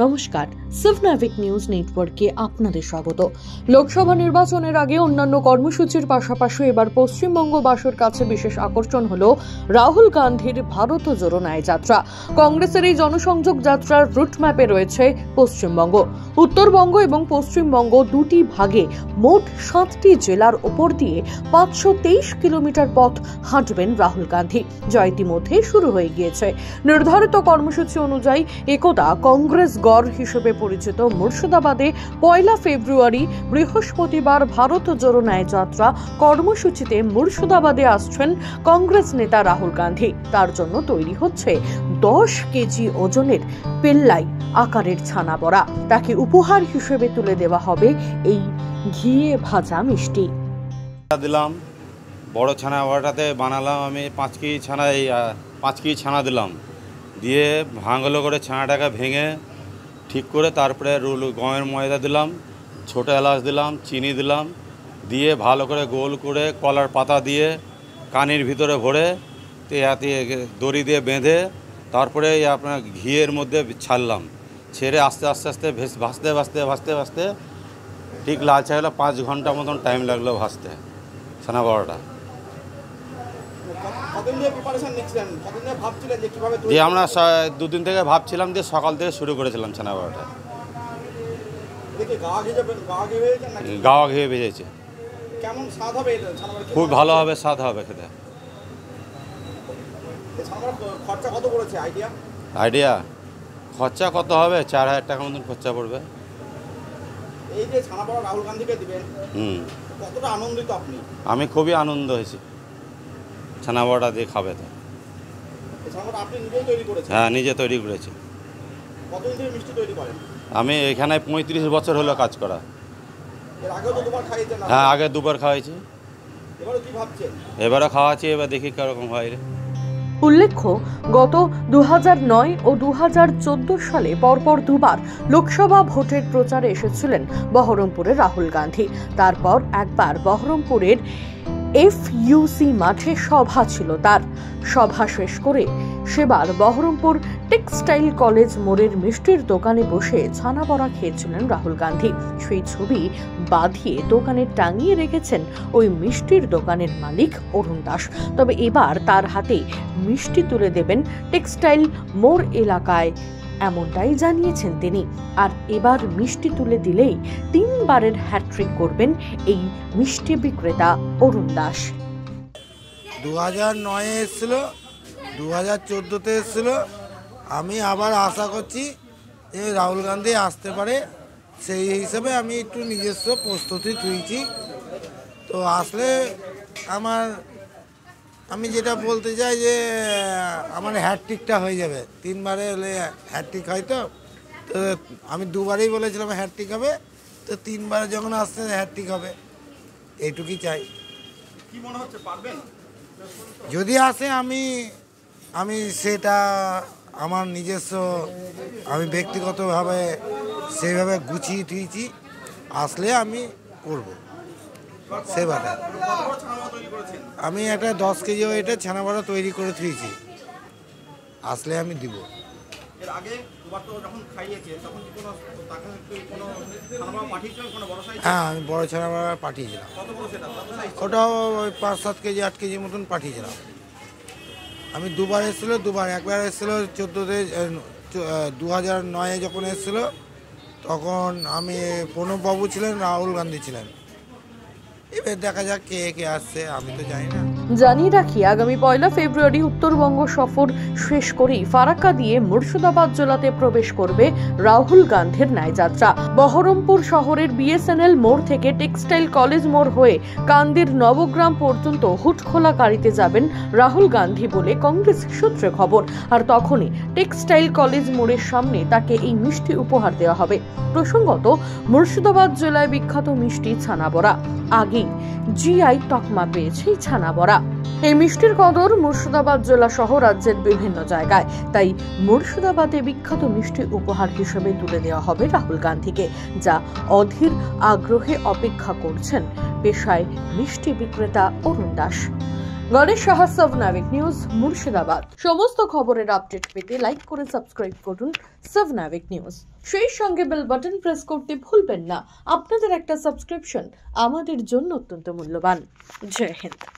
নমস্কার, সিভনাভিক নিউজ নেটওয়ার্কে আপনাদের স্বাগত। লোকসভা নির্বাচনের আগে অন্যান্য কর্মসূচির পাশাপাশি এবার পশ্চিমবঙ্গবাসীর কাছে বিশেষ আকর্ষণ হল রাহুল গান্ধীর ভারত জোড়ো ন্যায় যাত্রা। কংগ্রেসের এই জনসংযোগ যাত্রার রুট ম্যাপে রয়েছে পশ্চিমবঙ্গ, উত্তরবঙ্গ এবং পশ্চিমবঙ্গ দুটি ভাগে মোট 7টি জেলার ওপর দিয়ে 523 কিলোমিটার পথ হাঁটবেন রাহুল গান্ধী, যা ইতিমধ্যে শুরু হয়ে গিয়েছে। নির্ধারিত কর্মসূচি অনুযায়ী একদা কংগ্রেস গড় হিসেবে পরিচিত মুর্শিদাবাদে 1 ফেব্রুয়ারি বৃহস্পতিবার ভারত জোড়ো ন্যায় যাত্রা কর্মসূচিতে মুর্শিদাবাদে আসছেন কংগ্রেস নেতা রাহুল গান্ধী। তার জন্য তৈরি হচ্ছে 10 কেজি ওজনের পেল্লাই আকারের ছানা বড়া। তাকে উপহার হিসেবে তুলে দেওয়া হবে এই ঘিয়ে ভাজা মিষ্টি। দিলাম বড় ছানা বড়াটাতে বানালাম আমি 5 কেজি ছানা দিলাম, দিয়ে ভাঙলো করে ছানাটাকে ভেঙে ঠিক করে তারপরে গমের ময়দা দিলাম, ছোটো এলাচ দিলাম, চিনি দিলাম, দিয়ে ভালো করে গোল করে কলার পাতা দিয়ে কানির ভিতরে ভরে দড়ি দিয়ে বেঁধে তারপরে আপনার ঘিয়ের মধ্যে ছাড়লাম। ছেড়ে আস্তে আস্তে ভাজতে ঠিক লালচে হলো। 5 ঘন্টা মতন টাইম লাগলো ভাজতে ছানা বড়াটা। দিয়ে আমরা 2 দিন থেকে ভাবছিলাম, দিয়ে সকাল থেকে শুরু করেছিলাম ছানা বড়াটা। গাওয়া ঘিয়ে ভেজেছে। খুব ভালো হবে, স্বাদ হবে খেতে। আইডিয়া খরচা কত হবে? 4000 টাকা মতন খরচা পড়বে। এই যে ছানা বড়া রাহুল গান্ধীকে দিবেন, কতটা আনন্দিত আপনি? আমি খুবই আনন্দ হয়েছি ছানা বড়া দিয়ে খাবে। তো আপনি নিজেই তৈরি করেছেন? হ্যাঁ, নিজে তৈরি করেছি। কতদিন ধরে মিষ্টি তৈরি করেন? আমি এখানে 35 বছর হলো কাজ করা। এর আগেও তো 2বার খাইয়েছেন? হ্যাঁ, আগে 2বার খাওয়াইছি। এবারে কি ভাবছেন? এবারও খাওয়াচ্ছি, এবার দেখি কিরকম হয়। উল্লেখ্য, গত 2009 ও 2014 সালে পরপর 2বার লোকসভা ভোটের প্রচারে এসেছিলেন বহরমপুরের রাহুল গান্ধী। তারপর একবার বহরমপুরের FUC মাঠে সভা ছিল তার। সভা শেষ করে সেবার বহরমপুর টেক্সটাইল কলেজ মোড়ের মিষ্টির দোকানে বসে ছানা বড়া খেয়েছিলেন রাহুল গান্ধী। সেই ছবি বাঁধিয়ে দোকানে টাঙিয়ে রেখেছেন ওই মিষ্টির দোকানের মালিক অরুণ দাস। তবে এবার তার হাতে মিষ্টি তুলে দেবেন টেক্সটাইল মোড় এলাকায়, এমনটাই জানিয়েছেন তিনি। আর এবার মিষ্টি তুলে দিলেই 3বারের হ্যাট্রিক করবেন এই মিষ্টি বিক্রেতা অরুণ দাস। 2009-এ এসেছিল, 2014-তে এসেছিল। আমি আবার আশা করছি যে রাহুল গান্ধী আসতে পারে, সেই হিসাবে আমি একটু নিজস্ব প্রস্তুতি তুলছি। তো আসলে আমি যেটা বলতে চাই যে আমার হ্যাটট্রিকটা হয়ে যাবে। 3বারে হলে হ্যাটট্রিক হয়। তো আমি 2বারেই বলেছিলাম হ্যাটট্রিক হবে, তো 3বারে যখন আসছে হ্যাটট্রিক হবে, এইটুকুই চাই। কি মনে হচ্ছে পারবেন? যদি আসে আমি সেটা আমার নিজস্ব, আমি ব্যক্তিগতভাবে সেইভাবে গুছিয়ে দিয়েছি। আসলে আমি করব সেবাটা। আমি একটা 10 কেজি ওয়েটে ছানা বড়া তৈরি করে দিয়েছি, আসলে আমি দিব। এর আগে দুবার তো যখন খাইয়েছে তখন কি কোনো ছানা বড়া পাঠিয়েছিলেন? কোনো বড় সাইজ? হ্যাঁ, আমি বড় ছানা বড়া পাঠিয়েছিলাম। কত বড় সেটা? ওটাও ওই 5-7 কেজি 8 কেজি মতন পাঠিয়েছিলাম। আমি 2বার এসেছিলো, একবার এসেছিলো 2009-এ যখন এসেছিলো, তখন আমি প্রণববাবু ছিলেন, রাহুল গান্ধী ছিলেন। এবার দেখা যাক কে আসছে, আমি তো জানি না। জানিয়ে রাখি, আগামী 1 ফেব্রুয়ারি উত্তরবঙ্গ সফর শেষ করেই ফারাক্কা দিয়ে মুর্শিদাবাদ জেলাতে প্রবেশ করবে রাহুল গান্ধীর ন্যায় যাত্রা। বহরমপুর শহরের BSNL মোড় থেকে টেক্সটাইল কলেজ মোড় হয়ে কান্দির নবগ্রাম পর্যন্ত হুটখোলা গাড়িতে যাবেন রাহুল গান্ধী বলে কংগ্রেস সূত্রে খবর। আর তখনই টেক্সটাইল কলেজ মোড়ের সামনে তাকে এই মিষ্টি উপহার দেওয়া হবে। প্রসঙ্গত, মুর্শিদাবাদ জেলায় বিখ্যাত মিষ্টি ছানা বড়া আগেই GI তকমা পেয়েছে ছানা বড়া। এই মিষ্টির কদর মুর্শিদাবাদ জেলা সহ রাজ্যের বিভিন্ন জায়গায়, তাই মুর্শিদাবাদে বিখ্যাত মিষ্টি উপহার হিসেবে তুলে দেওয়া হবে রাহুল গান্ধীকে, যা অধীর আগ্রহে অপেক্ষা করছেন পেশায় মিষ্টি বিক্রেতা অরুণ দাস। গণেশ সাহা, সাবনাভিক নিউজ, মুর্শিদাবাদ। সমস্ত খবরের আপডেট পেতে লাইক করে সাবস্ক্রাইব করুন সাবনাভিক নিউজ। সেই সঙ্গে বেল বাটন প্রেস করতে ভুলবেন না। আপনাদের একটা সাবস্ক্রিপশন আমাদের জন্য অত্যন্ত মূল্যবান। জয় হিন্দ।